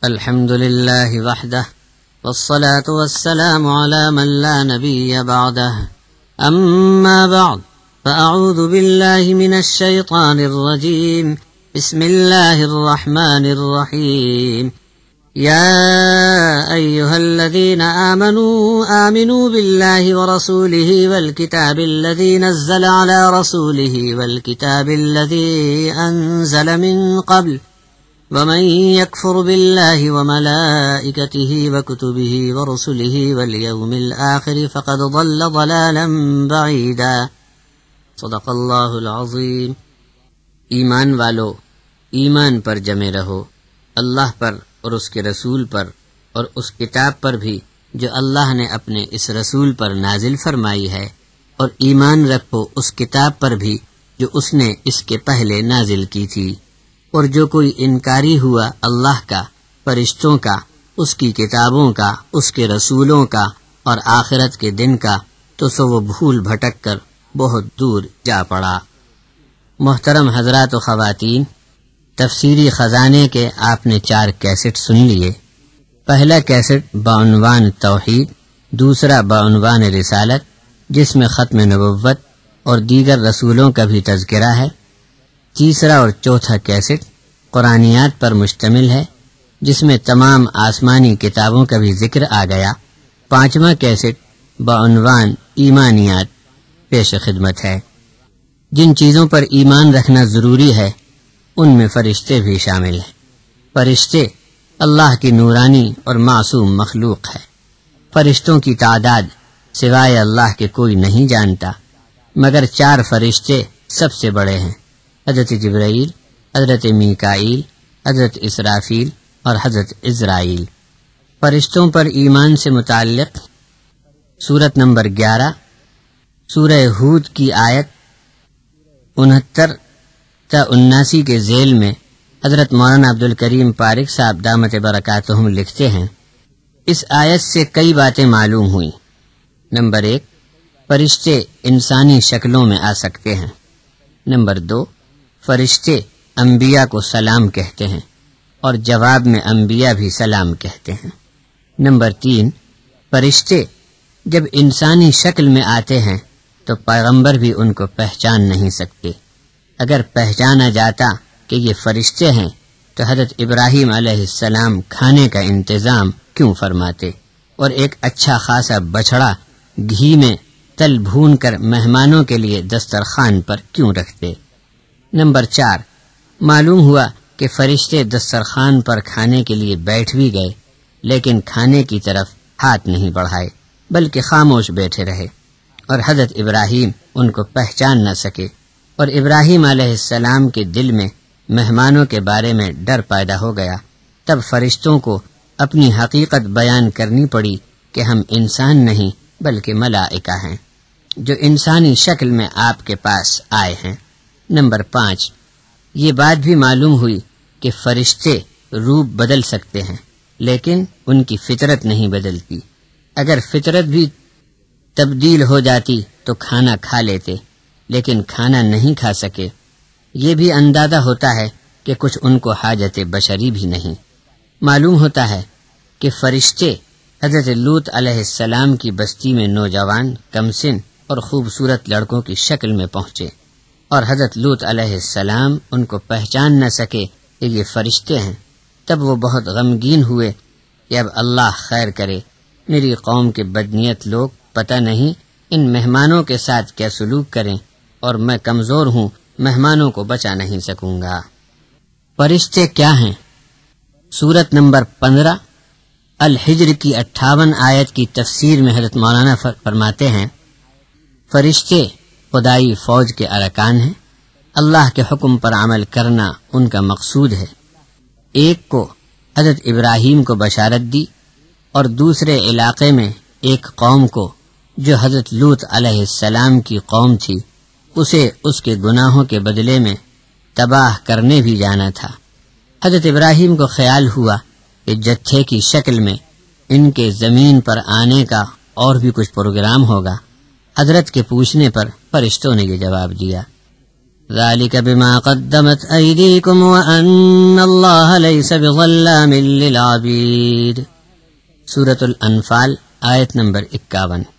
الحمد لله وحده والصلاة والسلام على من لا نبي بعده أما بعد فأعوذ بالله من الشيطان الرجيم بسم الله الرحمن الرحيم يا أيها الذين آمنوا بالله ورسوله والكتاب الذي نزل على رسوله والكتاب الذي أنزل من قبل ومن يكفر بالله وملائكته وكتبه ورسله واليوم الآخر فقد ضل ضلالا بعيدا صدق اللہ العظیم۔ ایمان والو، ایمان پر جمے رہو، اللہ پر اور اس کے رسول پر اور اس کتاب پر بھی جو اللہ نے اپنے اس رسول پر نازل فرمائی ہے، اور ایمان رکھو اس کتاب پر بھی جو اس نے اس کے پہلے نازل کی تھی۔ اور جو کوئی انکاری ہوا اللہ کا، فرشتوں کا، اس کی کتابوں کا، اس کے رسولوں کا اور آخرت کے دن کا، تو سو وہ بھول بھٹک کر بہت دور جا پڑا۔ محترم حضرات و خواتین، تفسیری خزانے کے آپ نے 4 کیسٹ سن لیے۔ پہلا کیسٹ بعنوان توحید، دوسرا بعنوان رسالت جس میں ختم نبوت اور دیگر رسولوں کا بھی تذکرہ ہے، تیسرا اور چوتھا کیسٹ قرآنیات پر مشتمل ہے جس میں تمام آسمانی کتابوں کا بھی ذکر آ گیا، پانچواں کیسٹ بعنوان ایمانیات پیش خدمت ہے۔ جن چیزوں پر ایمان رکھنا ضروری ہے ان میں فرشتے بھی شامل ہیں۔ فرشتے اللہ کی نورانی اور معصوم مخلوق ہے۔ فرشتوں کی تعداد سوائے اللہ کے کوئی نہیں جانتا، مگر 4 فرشتے سب سے بڑے ہیں، حضرت جبرائیل، حضرت میکائیل، حضرت اسرافیل اور حضرت عزرائیل۔ فرشتوں پر ایمان سے متعلق سورت نمبر 11 سورہ ہود کی آیت 69 تا 79 کے ذیل میں حضرت مولانا عبدالکریم پارک صاحب دامت برکاتہم لکھتے ہیں، اس آیت سے کئی باتیں معلوم ہوئیں۔ نمبر 1، فرشتے انسانی شکلوں میں آ سکتے ہیں۔ نمبر 2، فرشتے انبیاء کو سلام کہتے ہیں اور جواب میں انبیاء بھی سلام کہتے ہیں۔ نمبر 3، فرشتے جب انسانی شکل میں آتے ہیں تو پیغمبر بھی ان کو پہچان نہیں سکتے۔ اگر پہچانا جاتا کہ یہ فرشتے ہیں تو حضرت ابراہیم علیہ السلام کھانے کا انتظام کیوں فرماتے اور ایک اچھا خاصا بچھڑا گھی میں تل بھون کر مہمانوں کے لیے دسترخوان پر کیوں رکھتے۔ نمبر 4، معلوم ہوا کہ فرشتے دسترخوان پر کھانے کے لیے بیٹھ بھی گئے لیکن کھانے کی طرف ہاتھ نہیں بڑھائے بلکہ خاموش بیٹھے رہے، اور حضرت ابراہیم ان کو پہچان نہ سکے، اور ابراہیم علیہ السلام کے دل میں مہمانوں کے بارے میں ڈر پیدا ہو گیا۔ تب فرشتوں کو اپنی حقیقت بیان کرنی پڑی کہ ہم انسان نہیں بلکہ ملائکہ ہیں جو انسانی شکل میں آپ کے پاس آئے ہیں۔ نمبر 5، یہ بات بھی معلوم ہوئی کہ فرشتے روپ بدل سکتے ہیں لیکن ان کی فطرت نہیں بدلتی۔ اگر فطرت بھی تبدیل ہو جاتی تو کھانا کھا لیتے، لیکن کھانا نہیں کھا سکے۔ یہ بھی اندازہ ہوتا ہے کہ کچھ ان کو حاجت بشری بھی نہیں۔ معلوم ہوتا ہے کہ فرشتے حضرت لوط علیہ السلام کی بستی میں نوجوان، کمسن اور خوبصورت لڑکوں کی شکل میں پہنچے، اور حضرت لوط علیہ السلام ان کو پہچان نہ سکے کہ یہ فرشتے ہیں۔ تب وہ بہت غمگین ہوئے کہ اب اللہ خیر کرے، میری قوم کے بدنیت لوگ پتہ نہیں ان مہمانوں کے ساتھ کیا سلوک کریں، اور میں کمزور ہوں، مہمانوں کو بچا نہیں سکوں گا۔ فرشتے کیا ہیں؟ سورت نمبر 15 الحجر کی 58 آیت کی تفسیر میں حضرت مولانا فرماتے ہیں، فرشتے خدائی فوج کے ارکان ہیں، اللہ کے حکم پر عمل کرنا ان کا مقصود ہے۔ ایک کو حضرت ابراہیم کو بشارت دی اور دوسرے علاقے میں ایک قوم کو جو حضرت لوط علیہ السلام کی قوم تھی اسے اس کے گناہوں کے بدلے میں تباہ کرنے بھی جانا تھا۔ حضرت ابراہیم کو خیال ہوا کہ جتھے کی شکل میں ان کے زمین پر آنے کا اور بھی کچھ پروگرام ہوگا۔ حضرت کے پوچھنے پر فرشتوں نے یہ جواب دیا، ذلك بما قدمت أيديكم وأن الله ليس بظلام للعبيد۔ سورة الانفال آیت نمبر 51۔